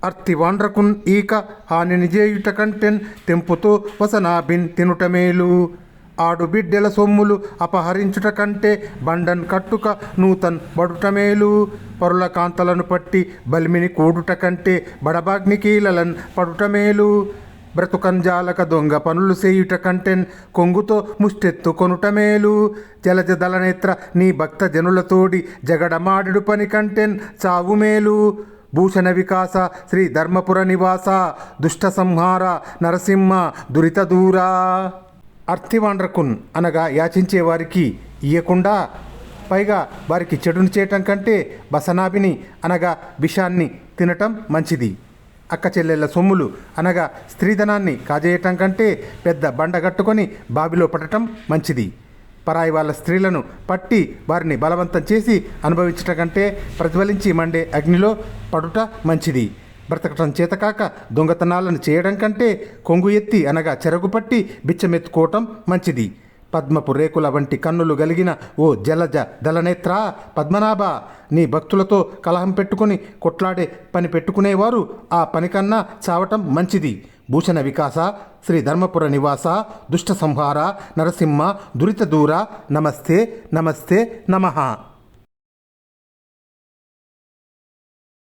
అర్తివాండ్రకున్ ఈక హానిని చేయుట కంటెన్ తెంపుతో వసనాభిన్ తినుట మేలు. ఆడు బిడ్డెల సొమ్ములు అపహరించుట కంటే బండన్ కట్టుక నూతన్ బడుట మేలు. పరుల కాంతలను పట్టి బలిమిని కూడుట కంటే బడబాగ్నికీలలన్ పడుట మేలు. బ్రతుకంజాలక దొంగ పనులు చేయుట కంటెన్ కొంగుతో ముష్టెత్తు కొనుట మేలు. జలజ దళనేత్ర నీ భక్త జనులతోడి జగడమాడిడు పని కంటెన్ చావు మేలు. భూషణ వికాస శ్రీ ధర్మపుర నివాస దుష్ట సంహార నరసింహ దురిత దూరా. అర్తివాండ్రకున్ అనగా యాచించే వారికి ఇయ్యకుండా పైగా వారికి చెడుని చేయటం కంటే బసనాభిని అనగా విషాన్ని తినటం మంచిది. అక్క చెల్లెళ్ళ సొమ్ములు అనగా స్త్రీధనాన్ని కాజేయటం కంటే పెద్ద బండగట్టుకొని బావిలో పడటం మంచిది. పరాయి వాళ్ళ స్త్రీలను పట్టి వారిని బలవంతం చేసి అనుభవించటం కంటే ప్రజ్వలించి మండే అగ్నిలో పడుట మంచిది. బ్రతకటం చేతకాక దొంగతనాలను చేయడం కంటే కొంగు ఎత్తి అనగా చెరగు పట్టి బిచ్చమెత్తుకోవటం మంచిది. పద్మపు రేకుల వంటి కన్నులు గలిగిన ఓ జలజ దళనేత్ర పద్మనాభ, నీ భక్తులతో కలహం పెట్టుకుని కొట్లాడే పని పెట్టుకునేవారు ఆ పని కన్నా చావటం మంచిది. భూషణ వికాస శ్రీ ధర్మపుర నివాస దుష్ట సంహార నరసింహ దురిత దూర. నమస్తే నమస్తే నమః.